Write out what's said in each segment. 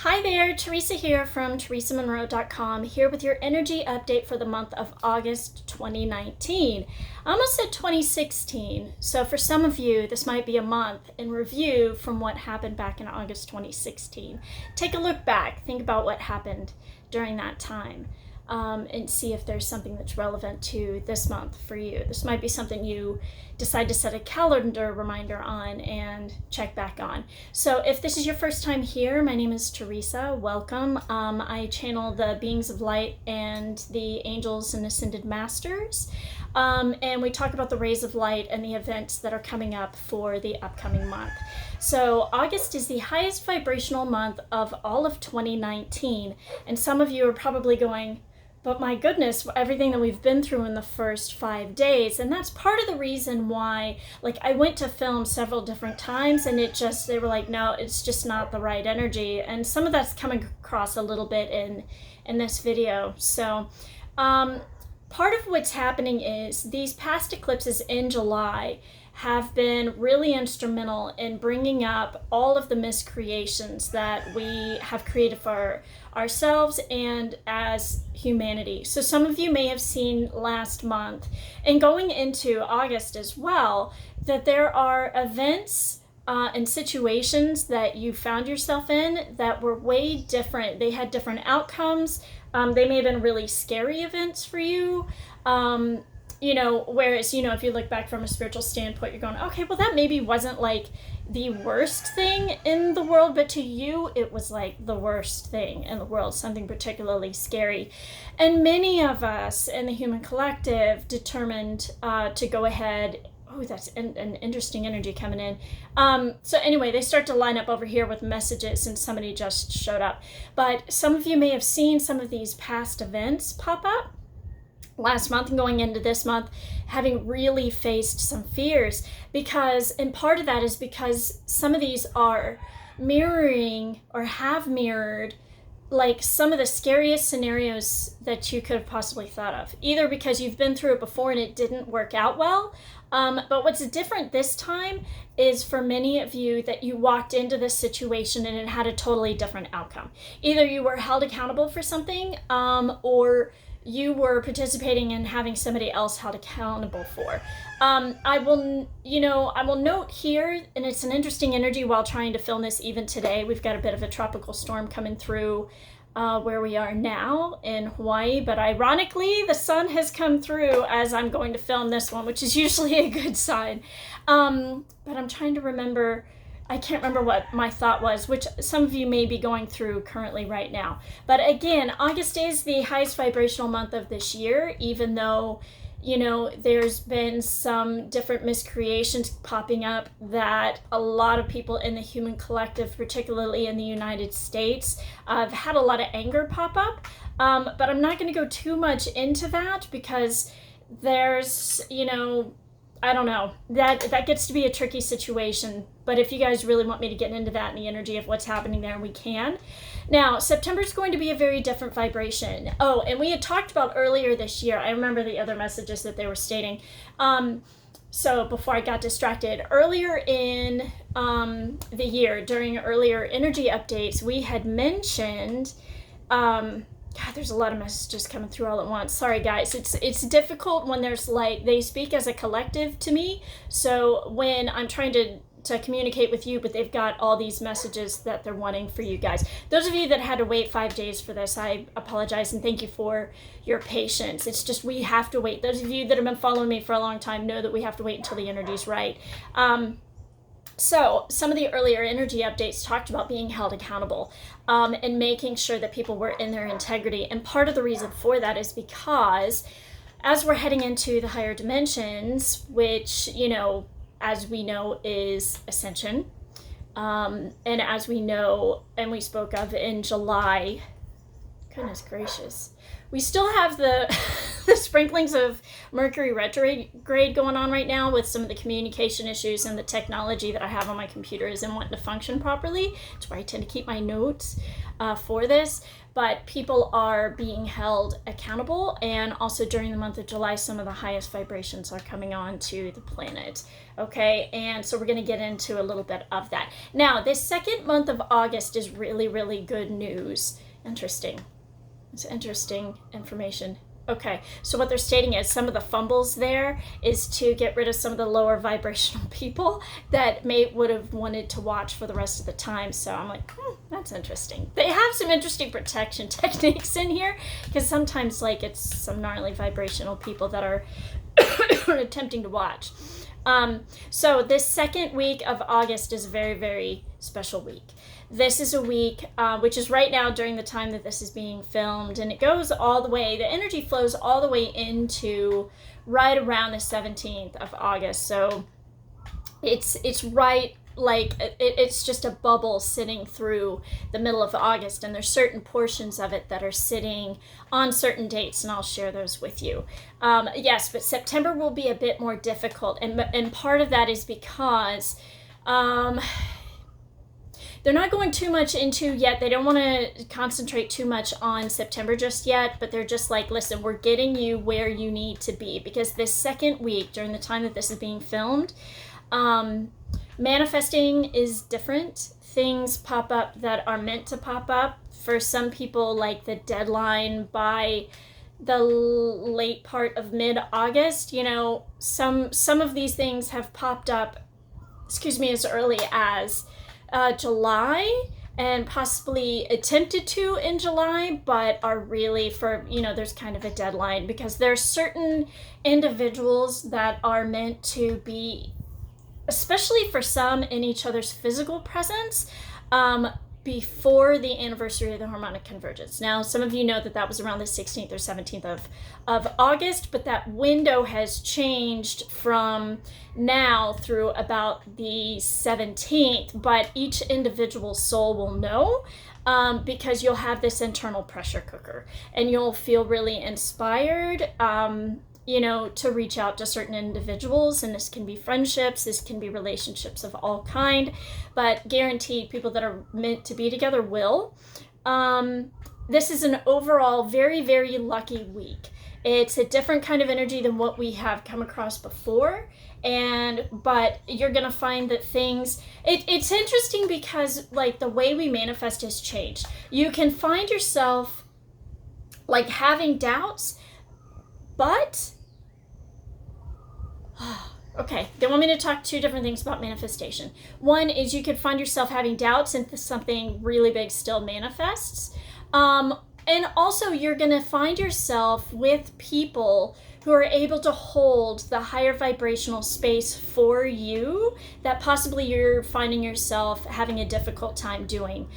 Hi there, Theresa here from theresamonro.com, here with your energy update for the month of August 2019. I almost said 2016, so for some of you, this might be a month in review from what happened back in August 2016. Take a look back, think about what happened during that time. And see if there's something that's relevant to this month for you. This might be something you decide to set a calendar reminder on and check back on. So if this is your first time here, my name is Theresa. Welcome. I channel the beings of light and the angels and ascended masters. And we talk about the rays of light and the events that are coming up for the upcoming month. So August is the highest vibrational month of all of 2019. And some of you are probably going, but my goodness, everything that we've been through in the first 5 days. And that's part of the reason why, I went to film several different times and they were like, no, it's just not the right energy. And some of that's coming across a little bit in this video. So part of what's happening is these past eclipses in July have been really instrumental in bringing up all of the miscreations that we have created for ourselves and as humanity. So some of you may have seen last month and going into August as well, that there are events and situations that you found yourself in that were way different. They had different outcomes. They may have been really scary events for you. Whereas, if you look back from a spiritual standpoint, you're going, okay, well, that maybe wasn't the worst thing in the world, but to you, it was the worst thing in the world, something particularly scary. And many of us in the human collective determined to go ahead. Oh, that's an interesting energy coming in. So anyway, they start to line up over here with messages and somebody just showed up. But some of you may have seen some of these past events pop up last month and going into this month, having really faced some fears and part of that is because some of these are mirroring or have mirrored some of the scariest scenarios that you could have possibly thought of, either because you've been through it before and it didn't work out well. But what's different this time is for many of you that you walked into this situation and it had a totally different outcome. Either you were held accountable for something, or you were participating in having somebody else held accountable for. I will note here, and it's an interesting energy while trying to film this even today. We've got a bit of a tropical storm coming through where we are now in Hawaii, but ironically, the sun has come through as I'm going to film this one, which is usually a good sign. But I'm trying to remember. I can't remember what my thought was, which some of you may be going through currently right now. But again, August is the highest vibrational month of this year, even though, there's been some different miscreations popping up that a lot of people in the human collective, particularly in the United States, have had a lot of anger pop up. But I'm not going to go too much into that because there's, I don't know, that gets to be a tricky situation. But if you guys really want me to get into that and the energy of what's happening there, we can. Now, September is going to be a very different vibration. Oh, and we had talked about earlier this year, I remember the other messages that they were stating. So before I got distracted, earlier in the year, during earlier energy updates, we had mentioned, God, there's a lot of messages coming through all at once. Sorry, guys. It's difficult when there's they speak as a collective to me. So when I'm trying to communicate with you, but they've got all these messages that they're wanting for you guys. Those of you that had to wait 5 days for this, I apologize and thank you for your patience. It's just we have to wait. Those of you that have been following me for a long time know that we have to wait until the energy's right. So some of the earlier energy updates talked about being held accountable and making sure that people were in their integrity. And part of the reason for that is because as we're heading into the higher dimensions, which, as we know is Ascension, and as we know, and we spoke of in July, goodness gracious, we still have the the sprinklings of Mercury retrograde going on right now with some of the communication issues, and the technology that I have on my computer isn't wanting to function properly. It's where I tend to keep my notes for this. But people are being held accountable, and also during the month of July, some of the highest vibrations are coming on to the planet. Okay, and so we're going to get into a little bit of that. Now, this second month of August is really, really good news. Interesting. It's interesting information. Okay, so what they're stating is some of the fumbles there is to get rid of some of the lower vibrational people that would have wanted to watch for the rest of the time. So I'm like, that's interesting. They have some interesting protection techniques in here, because sometimes like it's some gnarly vibrational people that are attempting to watch. So this second week of August is a very, very special week. This is a week, which is right now during the time that this is being filmed, and it goes all the way, the energy flows all the way into right around the 17th of August. So it's right, like it's just a bubble sitting through the middle of August, and there's certain portions of it that are sitting on certain dates, and I'll share those with you. Yes, but September will be a bit more difficult, and part of that is because they're not going too much into yet. They don't want to concentrate too much on September just yet, but they're just like, listen, we're getting you where you need to be, because this second week, during the time that this is being filmed, manifesting is different. Things pop up that are meant to pop up. For some people, like the deadline by the late part of mid-August, you know, some of these things have popped up, as early as July, and possibly attempted to in July, but are really for, you know, there's kind of a deadline, because there are certain individuals that are meant to be, especially for some, in each other's physical presence before the anniversary of the harmonic convergence. Now, some of you know that was around the 16th or 17th of August, but that window has changed from now through about the 17th, but each individual soul will know, because you'll have this internal pressure cooker, and you'll feel really inspired, you know, to reach out to certain individuals, and this can be friendships, this can be relationships of all kind, but guaranteed people that are meant to be together will. This is an overall very, very lucky week. It's a different kind of energy than what we have come across before, but you're gonna find that things, it's interesting because like the way we manifest has changed. You can find yourself like having doubts, but okay, they want me to talk two different things about manifestation. One is you could find yourself having doubts and something really big still manifests. And also you're going to find yourself with people who are able to hold the higher vibrational space for you that possibly you're finding yourself having a difficult time doing.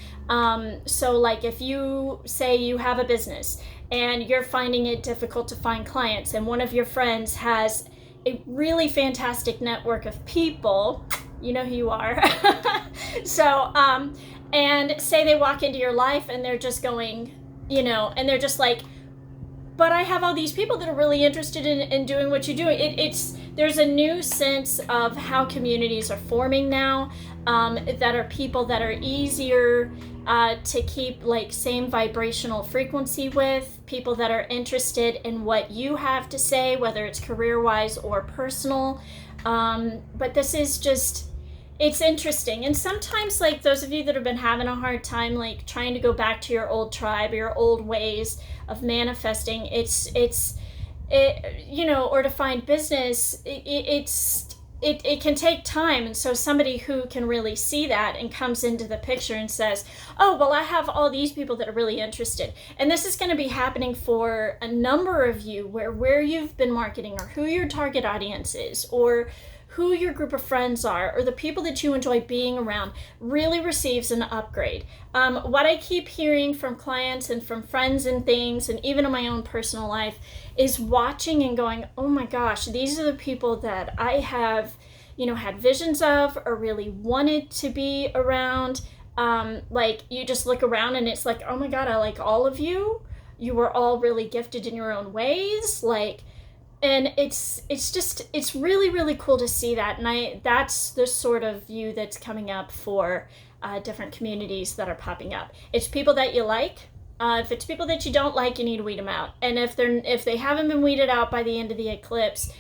So like if you say you have a business and you're finding it difficult to find clients, and one of your friends has a really fantastic network of people, you know who you are. So, and say they walk into your life and they're just going, you know, and they're just like, but I have all these people that are really interested in doing what you're doing. There's a new sense of how communities are forming now, that are people that are easier to keep like same vibrational frequency with, people that are interested in what you have to say, whether it's career-wise or personal. But this is just, it's interesting. And sometimes like those of you that have been having a hard time like trying to go back to your old tribe or your old ways of manifesting, you know, or to find business, it can take time. And so somebody who can really see that and comes into the picture and says, oh, well, I have all these people that are really interested. And this is going to be happening for a number of you where you've been marketing, or who your target audience is, or who your group of friends are, or the people that you enjoy being around, really receives an upgrade. What I keep hearing from clients and from friends and things, and even in my own personal life, is watching and going, oh my gosh, these are the people that I have, you know, had visions of or really wanted to be around. Like you just look around and it's like, oh my God, I like all of you. you were all really gifted in your own ways, like, and it's really, really cool to see that. And that's the sort of view that's coming up for different communities that are popping up. It's people that you like. If it's people that you don't like, you need to weed them out. And if they haven't been weeded out by the end of the eclipse,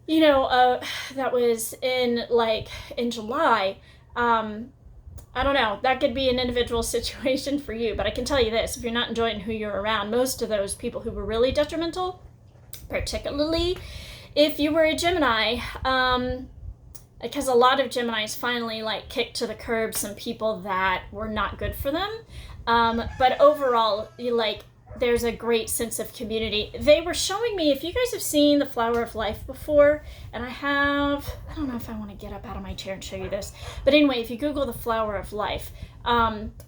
that was in July. I don't know. That could be an individual situation for you. But I can tell you this: if you're not enjoying who you're around, most of those people who were really detrimental, particularly if you were a Gemini, because a lot of Geminis finally kicked to the curb some people that were not good for them. But overall, there's a great sense of community. They were showing me, if you guys have seen the Flower of Life before, and I don't know if I want to get up out of my chair and show you this, but anyway, if you Google the Flower of Life,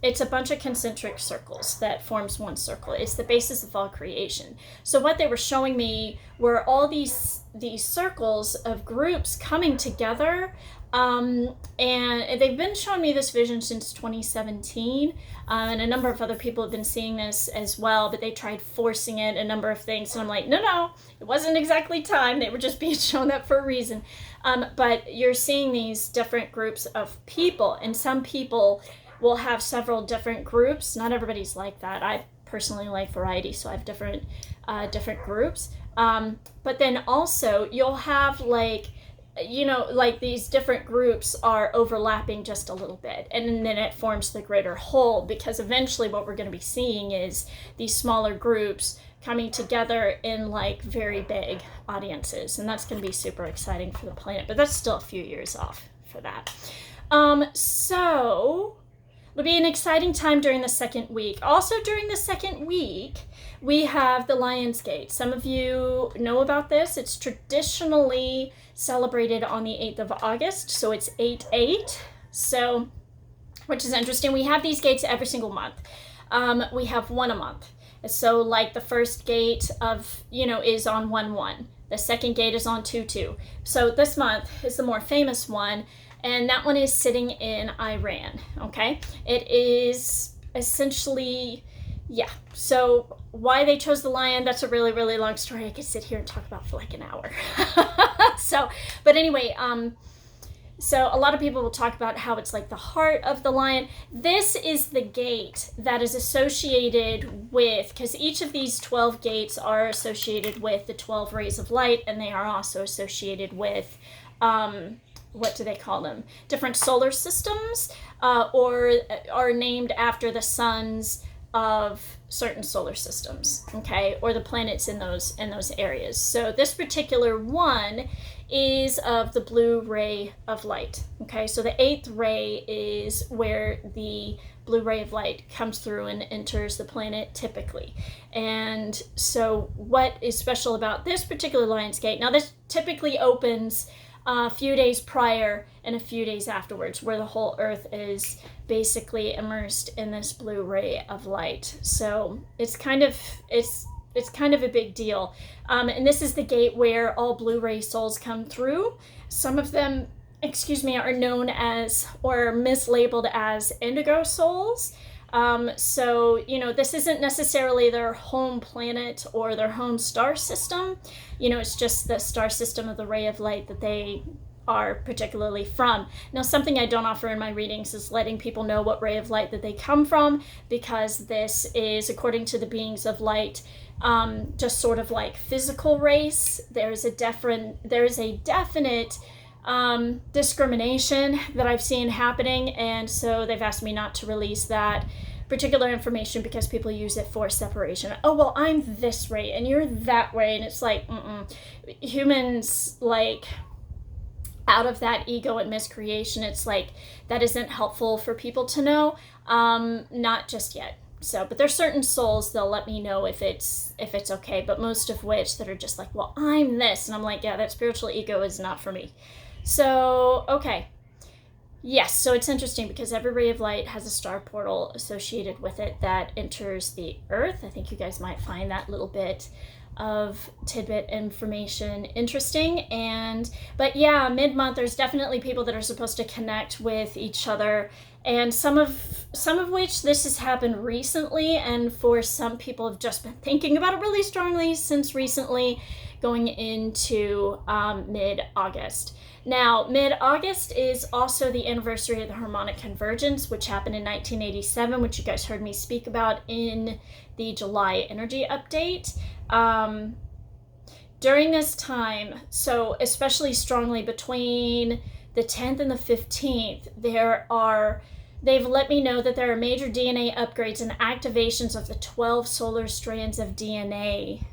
it's a bunch of concentric circles that forms one circle. It's the basis of all creation. So what they were showing me were all these circles of groups coming together. And they've been showing me this vision since 2017, and a number of other people have been seeing this as well, but they tried forcing it, a number of things, and I'm like, no, it wasn't exactly time. They were just being shown that for a reason. But you're seeing these different groups of people, and some people will have several different groups. Not everybody's like that. I personally like variety, so I have different groups. But then also you'll have these different groups are overlapping just a little bit, and then it forms the greater whole, because eventually what we're going to be seeing is these smaller groups coming together in very big audiences, and that's going to be super exciting for the planet, but that's still a few years off for that. So it'll be an exciting time during the second week. Also during the second week, we have the Lion's Gate. Some of you know about this. It's traditionally celebrated on the 8th of August, so it's 8/8, so, which is interesting. We have these gates every single month. We have one a month. So the first gate is on 1/1. The second gate is on 2/2. So this month is the more famous one, and that one is sitting in Iran, okay? It is essentially, so why they chose the lion, that's a really, really long story I could sit here and talk about for an hour. But anyway, so a lot of people will talk about how it's the heart of the lion. This is the gate that is associated with, because each of these 12 gates are associated with the 12 rays of light, and they are also associated with, what do they call them? Different solar systems, or are named after the suns of certain solar systems, okay, or the planets in those areas. So this particular one is of the blue ray of light, okay? So the 8th ray is where the blue ray of light comes through and enters the planet typically. And so what is special about this particular Lion's Gate, now this typically opens a few days prior and a few days afterwards, where the whole earth is basically immersed in this blue ray of light. So it's kind of a big deal. And this is the gate where all blue ray souls come through. Some of them, are known as, or mislabeled as, indigo souls. So, this isn't necessarily their home planet or their home star system. It's just the star system of the ray of light that they are particularly from. Now, something I don't offer in my readings is letting people know what ray of light that they come from, because this is, according to the beings of light, just sort of physical race. There's a definite discrimination that I've seen happening, and so they've asked me not to release that particular information because people use it for separation. Oh, well, I'm this way and you're that way, and it's humans, out of that ego and miscreation, it's that isn't helpful for people to know, not just yet. So, but there's certain souls, they'll let me know if it's okay, but most of which that are just well, I'm this, and I'm yeah, that spiritual ego is not for me. So, okay. Yes, so it's interesting because every ray of light has a star portal associated with it that enters the earth. I think you guys might find that a little bit of tidbit information interesting. But yeah, mid-month there's definitely people that are supposed to connect with each other, and some of which this has happened recently, and for some people have just been thinking about it really strongly since recently, going into mid-August. Now, mid-August is also the anniversary of the harmonic convergence, which happened in 1987, which you guys heard me speak about in the July energy update. During this time, so especially strongly between the 10th and the 15th, they've let me know that there are major DNA upgrades and activations of the 12 solar strands of DNA.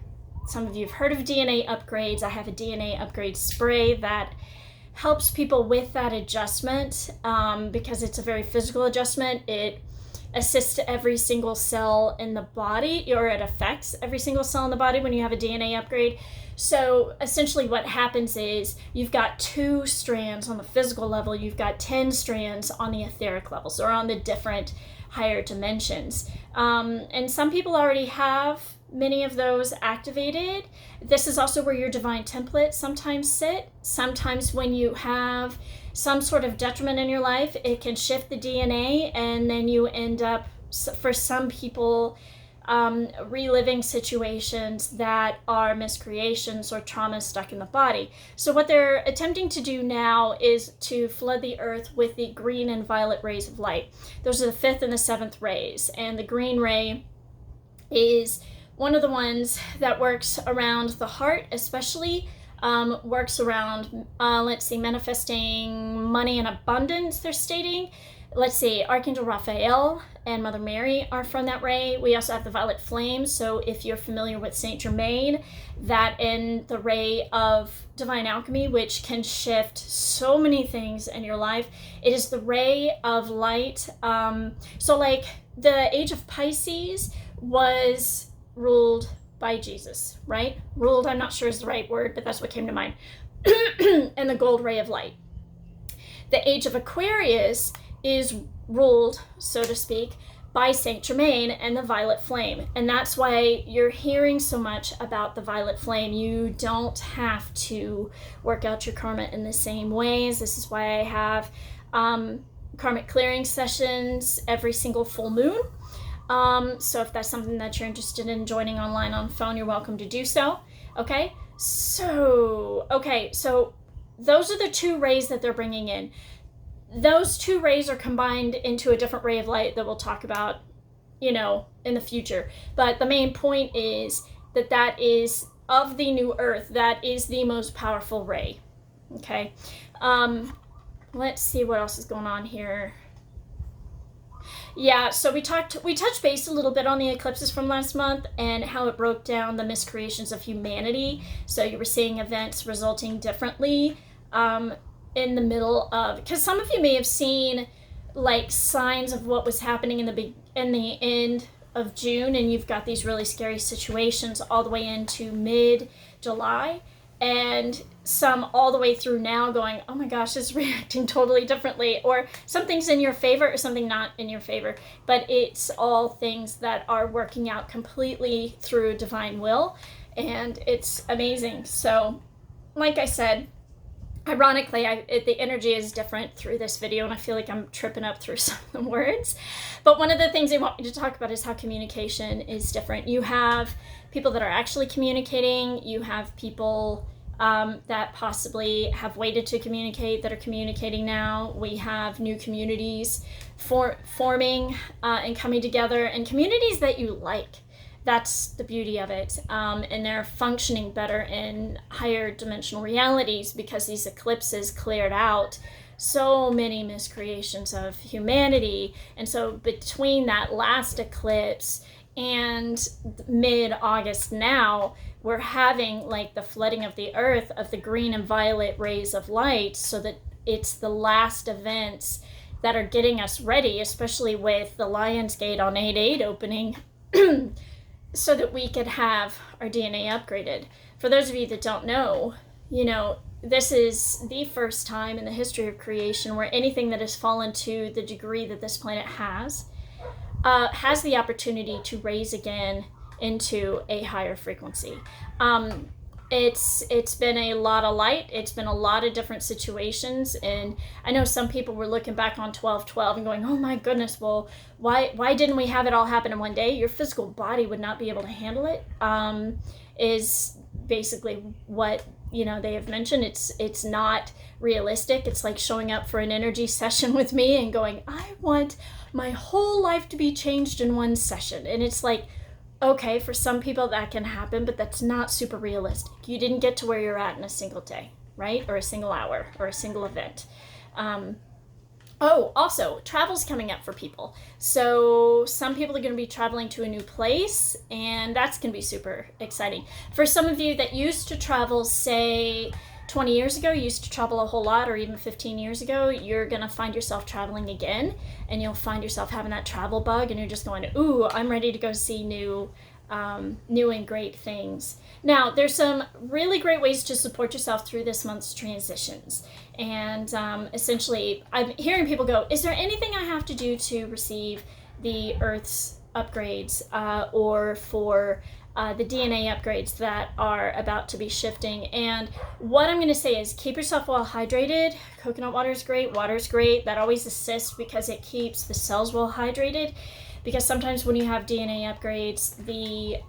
Some of you have heard of DNA upgrades. I have a DNA upgrade spray that helps people with that adjustment, because it's a very physical adjustment. It assists every single cell in the body, or it affects every single cell in the body when you have a DNA upgrade. So essentially what happens is you've got 2 strands on the physical level, you've got 10 strands on the etheric levels, or on the different higher dimensions. And some people already have many of those activated. This is also where your divine templates sometimes sit. Sometimes when you have some sort of detriment in your life, it can shift the DNA, and then you end up, for some people, reliving situations that are miscreations or trauma stuck in the body. So what they're attempting to do now is to flood the earth with the green and violet rays of light. Those are the 5th and the 7th rays, and the green ray is one of the ones that works around the heart, especially works around, manifesting money and abundance, they're stating. Let's see, Archangel Raphael and Mother Mary are from that ray. We also have the violet flame. So if you're familiar with Saint Germain, that in the ray of divine alchemy, which can shift so many things in your life, it is the ray of light. So like the age of Pisces was ruled by Jesus, right? Ruled, I'm not sure is the right word, but that's what came to mind. And the gold ray of light. The age of Aquarius is ruled, so to speak, by Saint Germain and the violet flame. And that's why you're hearing so much about the violet flame. You don't have to work out your karma in the same ways. This is why I have karmic clearing sessions every single full moon. So if that's something that you're interested in joining online on phone, you're welcome to do so. Okay, so those are the 2 rays that they're bringing in. Those 2 rays are combined into a different ray of light that we'll talk about, in the future. But the main point is that is of the new earth, that is the most powerful ray. Okay, let's see what else is going on here. Yeah, so we touched base a little bit on the eclipses from last month and how it broke down the miscreations of humanity. So you were seeing events resulting differently in the middle of, because some of you may have seen like signs of what was happening in the end of June, and you've got these really scary situations all the way into mid-July, and some all the way through now going, oh my gosh, it's reacting totally differently, or something's in your favor or something not in your favor, but it's all things that are working out completely through divine will, and it's amazing. So like I said, ironically, the energy is different through this video, and I feel like I'm tripping up through some of the words. But one of the things I want me to talk about is how communication is different. You have people that are actually communicating. You have people that possibly have waited to communicate that are communicating now. We have new communities forming and coming together, and communities that you like. That's the beauty of it. And they're functioning better in higher dimensional realities because these eclipses cleared out so many miscreations of humanity. And so between that last eclipse and mid-August now, we're having like the flooding of the earth of the green and violet rays of light, so that it's the last events that are getting us ready, especially with the Lion's Gate on 8/8 opening, so that we could have our DNA upgraded. For those of you that don't know, this is the first time in the history of creation where anything that has fallen to the degree that this planet has the opportunity to raise again into a higher frequency. It's been a lot of light. It's been a lot of different situations, and I know some people were looking back on 12/12 and going, "Oh my goodness, well, why didn't we have it all happen in one day?" Your physical body would not be able to handle it. Is basically what they have mentioned. It's not realistic. It's like showing up for an energy session with me and going, "I want my whole life to be changed in one session," and it's like, okay, for some people that can happen, but that's not super realistic. You didn't get to where you're at in a single day, right? Or a single hour or a single event. Also, travel's coming up for people. So some people are going to be traveling to a new place, and that's going to be super exciting. For some of you that used to travel, say 20 years ago, you used to travel a whole lot, or even 15 years ago, you're going to find yourself traveling again, and you'll find yourself having that travel bug, and you're just going, ooh, I'm ready to go see new and great things. Now, there's some really great ways to support yourself through this month's transitions. And essentially, I'm hearing people go, is there anything I have to do to receive the Earth's upgrades or for the DNA upgrades that are about to be shifting? And what I'm going to say is keep yourself well hydrated. Coconut water is great. Water is great. That always assists because it keeps the cells well hydrated. Because sometimes when you have DNA upgrades, the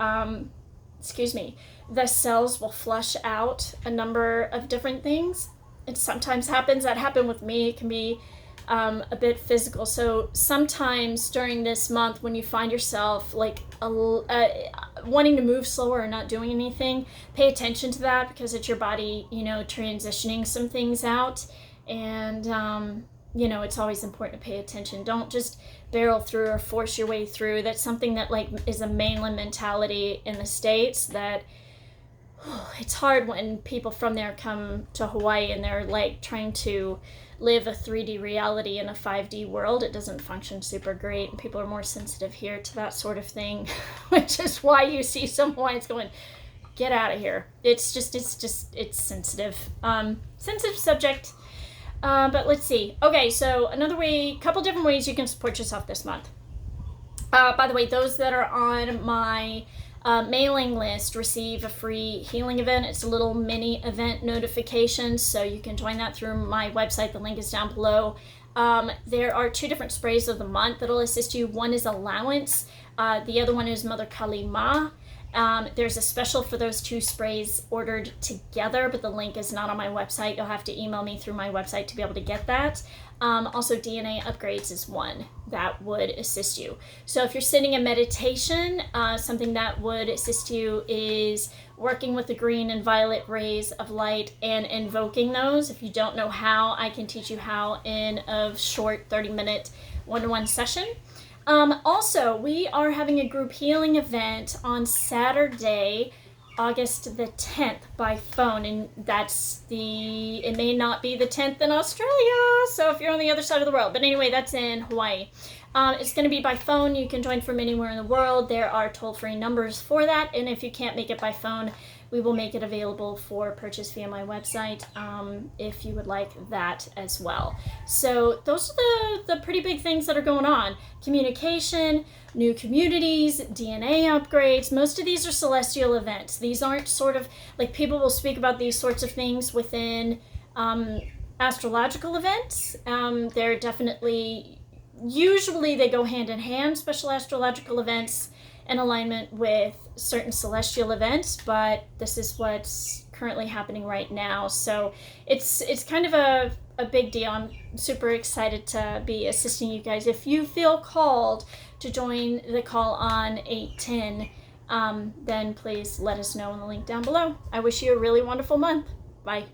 cells will flush out a number of different things. It sometimes happens. That happened with me. It can be a bit physical. So sometimes during this month, when you find yourself like wanting to move slower or not doing anything, pay attention to that because it's your body, transitioning some things out. And, it's always important to pay attention. Don't just barrel through or force your way through. That's something that is a mainland mentality in the States that it's hard when people from there come to Hawaii and they're trying to live a 3D reality in a 5D world. It doesn't function super great, and people are more sensitive here to that sort of thing, which is why you see some Hawaiians going, get out of here. It's sensitive. Sensitive subject. But let's see. Okay, so couple different ways you can support yourself this month. By the way, those that are on my mailing list receive a free healing event. It's a little mini event notification, so you can join that through my website. The link is down below. There are 2 different sprays of the month that'll assist you. One is Allowance. The other one is Mother Kali Ma. There's a special for those 2 sprays ordered together, but the link is not on my website. You'll have to email me through my website to be able to get that. Also, DNA upgrades is one that would assist you. So if you're sitting in meditation, something that would assist you is working with the green and violet rays of light and invoking those. If you don't know how, I can teach you how in a short 30-minute one-to-one session. Also, we are having a group healing event on Saturday, August the 10th by phone, and it may not be the 10th in Australia, so if you're on the other side of the world, but anyway, that's in Hawaii. It's going to be by phone. You can join from anywhere in the world. There are toll-free numbers for that, and if you can't make it by phone, we will make it available for purchase via my website if you would like that as well. So those are the pretty big things that are going on. Communication, new communities, DNA upgrades. Most of these are celestial events. These aren't sort of people will speak about these sorts of things within astrological events. They're definitely, usually they go hand in hand, special astrological events in alignment with certain celestial events, but this is what's currently happening right now. So it's kind of a big deal. I'm super excited to be assisting you guys. If you feel called to join the call on 810, then please let us know in the link down below. I wish you a really wonderful month. Bye.